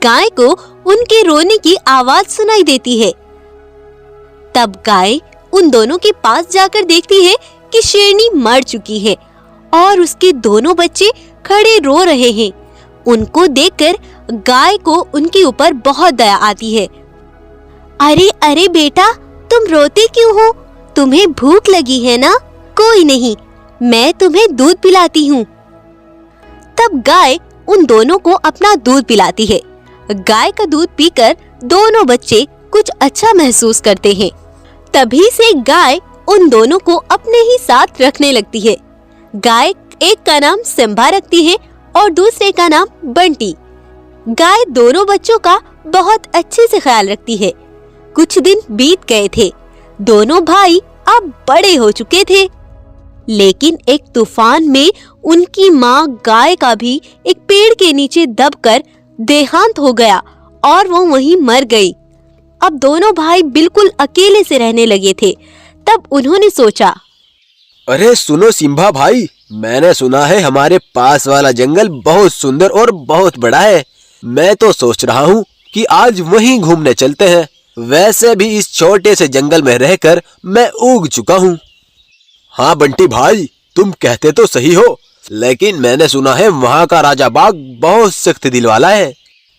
गाय को उनके रोने की आवाज सुनाई देती है। तब गाय उन दोनों के पास जाकर देखती है कि शेरनी मर चुकी है और उसके दोनों बच्चे खड़े रो रहे हैं। उनको देखकर गाय को उनके ऊपर बहुत दया आती है। अरे अरे बेटा, तुम रोते क्यों हो? तुम्हें भूख लगी है ना? कोई नहीं, मैं तुम्हें दूध पिलाती हूँ। तब गाय उन दोनों को अपना दूध पिलाती है। गाय का दूध पीकर दोनों बच्चे कुछ अच्छा महसूस करते हैं। तभी से गाय उन दोनों को अपने ही साथ रखने लगती है। गाय एक का नाम सिम्बा रखती है और दूसरे का नाम बंटी। गाय दोनों बच्चों का बहुत अच्छे से ख्याल रखती है। कुछ दिन बीत गए थे। दोनों भाई अब बड़े हो चुके थे, लेकिन एक तूफान में उनकी माँ गाय का भी एक पेड़ के नीचे दबकर देहांत हो गया और वो वहीं मर गई। अब दोनों भाई बिल्कुल अकेले से रहने लगे थे। तब उन्होंने सोचा, अरे सुनो सिम्बा भाई, मैंने सुना है हमारे पास वाला जंगल बहुत सुंदर और बहुत बड़ा है। मैं तो सोच रहा हूँ कि आज वहीं घूमने चलते हैं। वैसे भी इस छोटे से जंगल में रहकर मैं ऊब चुका हूँ। हाँ बंटी भाई, तुम कहते तो सही हो, लेकिन मैंने सुना है वहाँ का राजा बाघ बहुत सख्त दिल वाला है।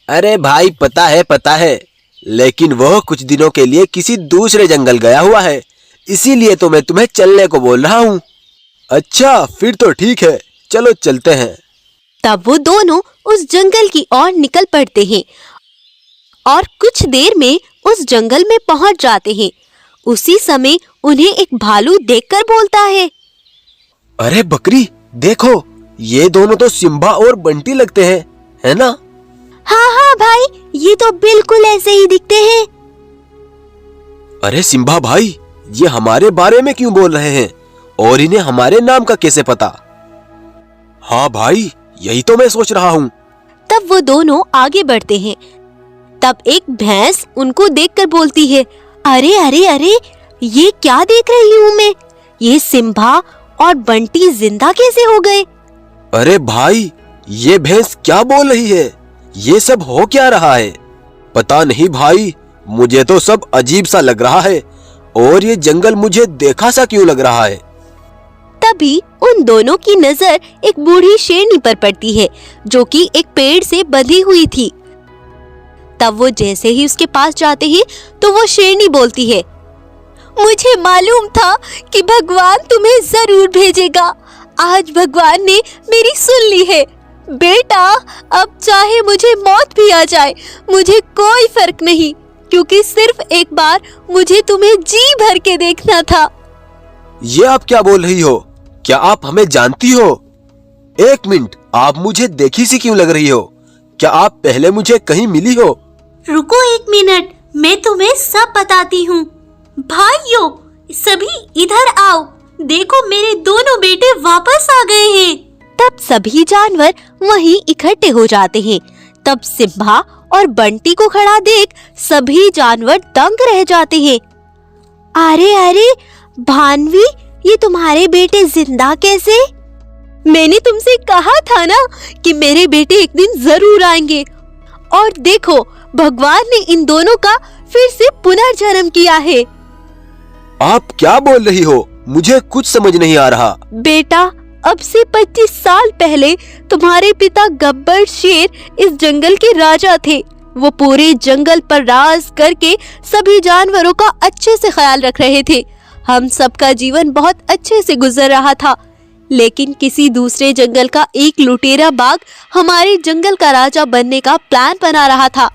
अरे भाई पता है, लेकिन वह कुछ दिनों के लिए किसी दूसरे जंगल गया हुआ है, इसीलिए तो मैं तुम्हें चलने को बोल रहा हूँ। अच्छा फिर तो ठीक है, चलो चलते हैं। तब वो दोनों उस जंगल की ओर निकल पड़ते हैं और कुछ देर में उस जंगल में पहुंच जाते हैं। उसी समय उन्हें एक भालू देखकर बोलता है, अरे बकरी देखो, ये दोनों तो सिम्बा और बंटी लगते हैं, है ना? हाँ हाँ भाई, ये तो बिल्कुल ऐसे ही दिखते हैं। अरे सिम्बा भाई, ये हमारे बारे में क्यों बोल रहे हैं और इन्हें हमारे नाम का कैसे पता? हाँ भाई, यही तो मैं सोच रहा हूँ। तब वो दोनों आगे बढ़ते हैं। तब एक भैंस उनको देखकर बोलती है, अरे अरे अरे, ये क्या देख रही हूँ मैं? ये सिम्बा और बंटी जिंदा कैसे हो गए? अरे भाई, ये भैंस क्या बोल रही है? ये सब हो क्या रहा है? पता नहीं भाई, मुझे तो सब अजीब सा लग रहा है और ये जंगल मुझे देखा सा क्यों लग रहा है? तभी उन दोनों की नजर एक बूढ़ी शेरनी पर पड़ती है, जो कि एक पेड़ से बंधी हुई थी। तब वो जैसे ही उसके पास जाते हैं तो वो शेरनी बोलती है, मुझे मालूम था कि भगवान तुम्हें जरूर भेजेगा। आज भगवान ने मेरी सुन ली है। बेटा, अब चाहे मुझे मौत भी आ जाए, मुझे कोई फर्क नहीं, क्योंकि सिर्फ एक बार मुझे तुम्हें जी भर के देखना था। ये आप क्या बोल रही हो? क्या आप हमें जानती हो? एक मिनट, आप मुझे देखी सी क्यों लग रही हो? क्या आप पहले मुझे कहीं मिली हो? रुको एक मिनट, मैं तुम्हें सब बताती हूँ। भाइयों, सभी इधर आओ, देखो मेरे दोनों बेटे वापस आ गए हैं। तब सभी जानवर वहीं इकट्ठे हो जाते हैं। तब सिम्बा और बंटी को खड़ा देख सभी जानवर दंग रह जाते हैं। अरे अरे भानवी, ये तुम्हारे बेटे जिंदा कैसे? मैंने तुमसे कहा था ना कि मेरे बेटे एक दिन जरूर आएंगे, और देखो भगवान ने इन दोनों का फिर से पुनर्जन्म किया है। आप क्या बोल रही हो? मुझे कुछ समझ नहीं आ रहा। बेटा, अब से 25 साल पहले तुम्हारे पिता गब्बर शेर इस जंगल के राजा थे। वो पूरे जंगल पर राज करके सभी जानवरों का अच्छे से ख्याल रख रहे थे। हम सबका जीवन बहुत अच्छे से गुजर रहा था, लेकिन किसी दूसरे जंगल का एक लुटेरा बाघ हमारे जंगल का राजा बनने का प्लान बना रहा था।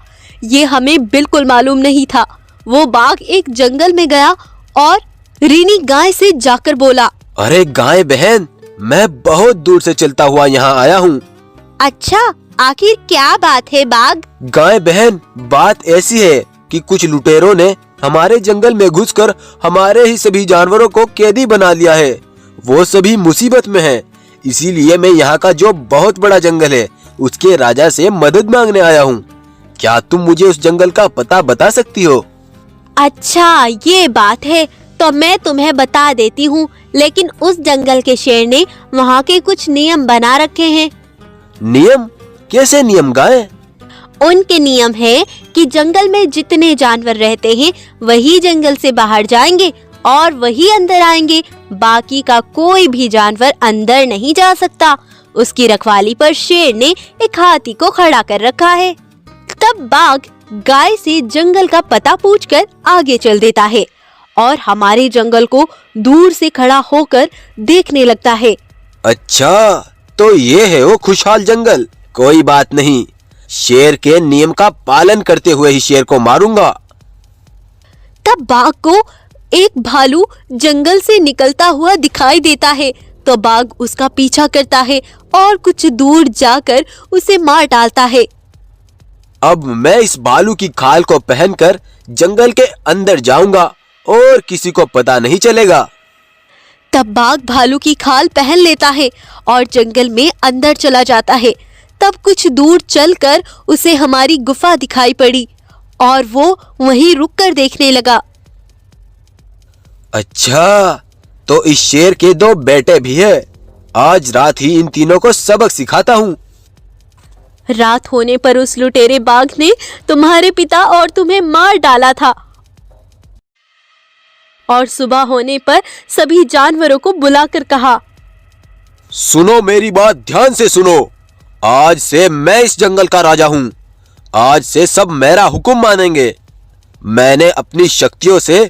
ये हमें बिल्कुल मालूम नहीं था। वो बाघ एक जंगल में गया और रीनी गाय से जाकर बोला, अरे गाय बहन, मैं बहुत दूर से चलता हुआ यहाँ आया हूँ। अच्छा, आखिर क्या बात है बाघ? गाय बहन, बात ऐसी है कि कुछ लुटेरों ने हमारे जंगल में घुसकर हमारे ही सभी जानवरों को कैदी बना लिया है। वो सभी मुसीबत में हैं, इसीलिए मैं यहाँ का जो बहुत बड़ा जंगल है उसके राजा से मदद मांगने आया हूँ। क्या तुम मुझे उस जंगल का पता बता सकती हो? अच्छा, ये बात है, तो मैं तुम्हें बता देती हूँ, लेकिन उस जंगल के शेर ने वहाँ के कुछ नियम बना रखे हैं। नियम? कैसे नियम गाय? उनके नियम है कि जंगल में जितने जानवर रहते हैं वही जंगल से बाहर जाएंगे और वही अंदर आएंगे। बाकी का कोई भी जानवर अंदर नहीं जा सकता। उसकी रखवाली पर शेर ने एक हाथी को खड़ा कर रखा है। तब बाघ गाय से जंगल का पता पूछकर आगे चल देता है और हमारे जंगल को दूर से खड़ा होकर देखने लगता है। अच्छा, तो ये है वो खुशहाल जंगल। कोई बात नहीं, शेर के नियम का पालन करते हुए ही शेर को मारूंगा। तब बाघ को एक भालू जंगल से निकलता हुआ दिखाई देता है, तो बाघ उसका पीछा करता है और कुछ दूर जाकर उसे मार डालता है। अब मैं इस भालू की खाल को पहनकर जंगल के अंदर जाऊंगा और किसी को पता नहीं चलेगा। तब बाघ भालू की खाल पहन लेता है और जंगल में अंदर चला जाता है। तब कुछ दूर चलकर उसे हमारी गुफा दिखाई पड़ी और वो वहीं रुककर देखने लगा। अच्छा, तो इस शेर के 2 बेटे भी हैं। आज रात ही इन तीनों को सबक सिखाता हूँ। रात होने पर उस लुटेरे बाघ ने तुम्हारे पिता और तुम्हें मार डाला था और सुबह होने पर सभी जानवरों को बुलाकर कहा, सुनो, मेरी बात ध्यान से सुनो। आज से मैं इस जंगल का राजा हूँ। आज से सब मेरा हुक्म मानेंगे। मैंने अपनी शक्तियों से